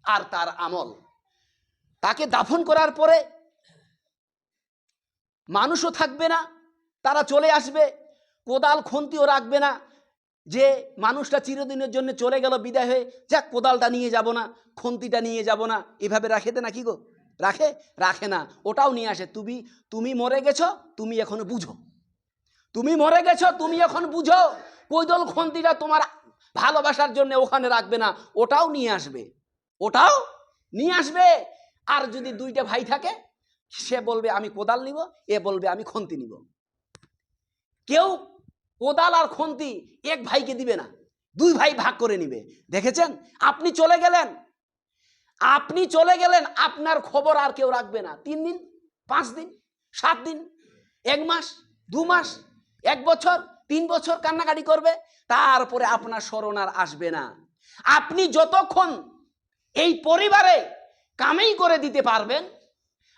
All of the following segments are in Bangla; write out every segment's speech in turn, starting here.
আর তার আমল। তাকে দাফন করার পরে মানুষও থাকবে না, তারা চলে আসবে, কোদাল খন্তিও রাখবে না, যে মানুষটা চিরদিনের জন্য চলে গেল বিদায় হয়ে, যাক কোদালটা নিয়ে যাব না, খন্তিটা নিয়ে যাব না, এভাবে রাখে না কি গো? রাখে? রাখে না, ওটাও নিয়ে আসে। তুমি মরে গেছো, তুমি এখনো বুঝো, তুমি মরে গেছো, তুমি এখন বুঝো। কোদাল খন্তিটা তোমার ভালোবাসার জন্য ওখানে রাখবে না, ওটাও নিয়ে আসবে, ওটাও নিয়ে আসবে। আর যদি দুইটা ভাই থাকে, সে বলবে আমি কোদাল নিব, এ বলবে আমি খন্তি নিব। কেউ কোদাল আর খন্তি এক ভাইকে দিবে না, দুই ভাই ভাগ করে নিবে। দেখেছেন? আপনি চলে গেলেন, আপনি চলে গেলেন, আপনার খবর আর কেউ রাখবে না। 3 দিন, 5 দিন, 7 দিন, 1 মাস, 2 মাস, 1 বছর, 3 বছর কান্নাকাটি করবে, তারপরে আপনার স্মরণ আর আসবে না। আপনি যতক্ষণ এই পরিবারে কামাই করে দিতে পারবেন,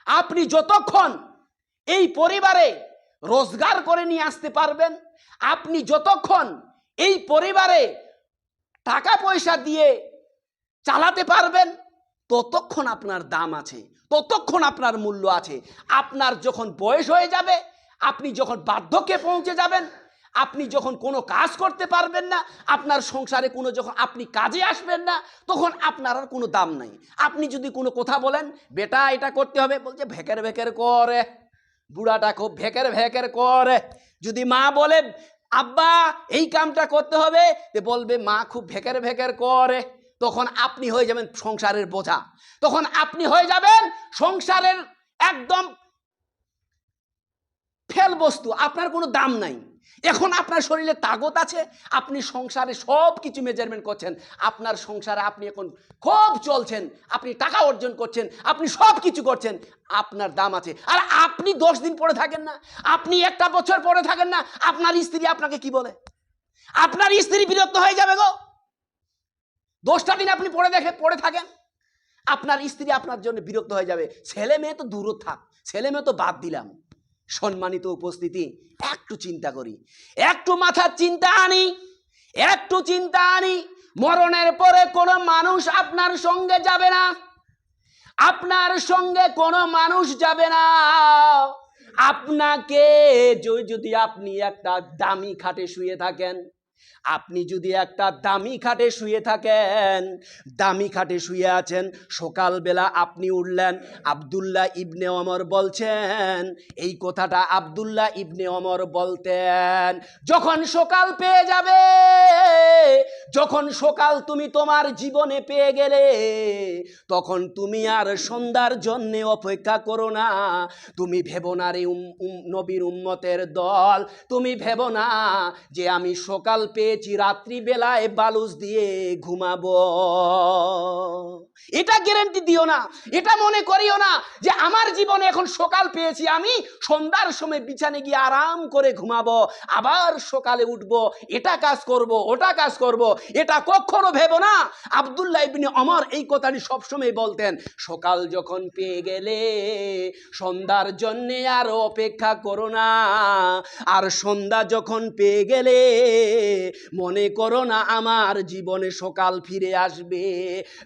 আপনি যতক্ষণ এই পরিবারে রোজগার করে নিয়ে আসতে পারবেন, আপনি যতক্ষণ এই পরিবারে টাকা পয়সা দিয়ে চালাতে পারবেন, ততক্ষণ আপনার দাম আছে, ততক্ষণ আপনার মূল্য আছে। আপনার যখন বয়স হয়ে যাবে, আপনি যখন বার্ধক্যে পৌঁছে যাবেন, আপনি যখন কোনো কাজ করতে পারবেন না, আপনার সংসারে কোনো যখন আপনি কাজে আসবেন না, তখন আপনার আর কোনো দাম নাই। আপনি যদি কোনো কথা বলেন, বেটা এটা করতে হবে, বলছে ভেকের ভেকের করে, বুড়াটা খুব ভেকের ভেকের করে। যদি মা বলে আব্বা এই কামটা করতে হবে, বলবে মা খুব ভেকের ভেকের করে। তখন আপনি হয়ে যাবেন সংসারের বোঝা, তখন আপনি হয়ে যাবেন সংসারের একদম ফেল বস্তু, আপনার কোনো দাম নাই। এখন আপনার শরীরে তাগত আছে, আপনি সংসারে সব কিছু মেজারমেন্ট করছেন, আপনার সংসারে আপনি এখন খুব চলছেন, আপনি টাকা অর্জন করছেন, আপনি সব কিছু করছেন, আপনার দাম আছে। আর আপনি 10 দিন পরে থাকেন না, আপনি 1টা বছর পরে থাকেন না, আপনার স্ত্রী আপনাকে কি বলে? আপনার স্ত্রী বিরক্ত হয়ে যাবে গো। 10টা দিন আপনি পড়ে থাকেন, আপনার স্ত্রী আপনার জন্য বিরক্ত হয়ে যাবে। ছেলে মেয়ে তো দূর থাক, ছেলে মেয়ে তো বাদ দিলাম। সম্মানিত উপস্থিতি, একটু চিন্তা করি, একটু মাথার চিন্তা আনি, একটু চিন্তা আনি। মরণের পরে কোনো মানুষ আপনার সঙ্গে যাবে না, আপনার সঙ্গে কোনো মানুষ যাবে না। আপনাকে যদি আপনি একটা দামি খাটে শুয়ে থাকেন, আপনি যদি একটা দামি খাটে শুয়ে থাকেন, দামি খাটে শুয়ে আছেন, সকালবেলা আপনি উঠলেন, আব্দুল্লাহ ইবনে ওমর বলছেন এই কথাটা, আব্দুল্লাহ ইবনে ওমর বলতেন, যখন সকাল পেয়ে যাবে, যখন সকাল তুমি তোমার জীবনে পেয়ে গেলে, তখন তুমি আর সন্ধ্যার জন্য অপেক্ষা করো না। তুমি ভেবো না রে নবীর উম্মতের দল, তুমি ভেবো না যে আমি সকাল পেয়েছি, রাত্রিবেলায় বালুচ দিয়ে ঘুমাবো। এটা গ্যারান্টি দিও না, এটা মনে করিও না যে আমার জীবনে এখন সকাল পেয়েছি, আমি সন্ধ্যার সময় বিছানে গিয়ে আরাম করে ঘুমাবো, আবার সকালে উঠবো, এটা কাজ করব, ওটা কাজ করব, এটা কখনো ভেবো না। আব্দুল্লাহ ইবনে ওমর এই কথাটি সবসময় বলতেন, সকাল যখন পেয়ে গেলে সন্ধ্যার জন্যে আর অপেক্ষা করো না, আর সন্ধ্যা যখন পেয়ে গেলে মনে করো না আমার জীবনে সকাল ফিরে আসবে।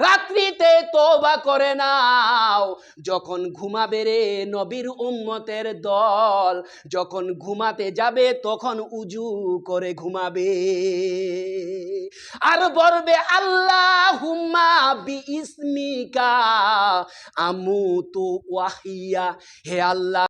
রাত্রিতে তওবা করে নাও, যখন ঘুমাবে রে নবীর উম্মতের দল, যখন ঘুমাতে যাবে তখন উজু করে ঘুমাবে, আর বলবে আল্লাহুম্মা বিইসমিকা আমুতু ওয়াহিয়া, হে আল্লাহ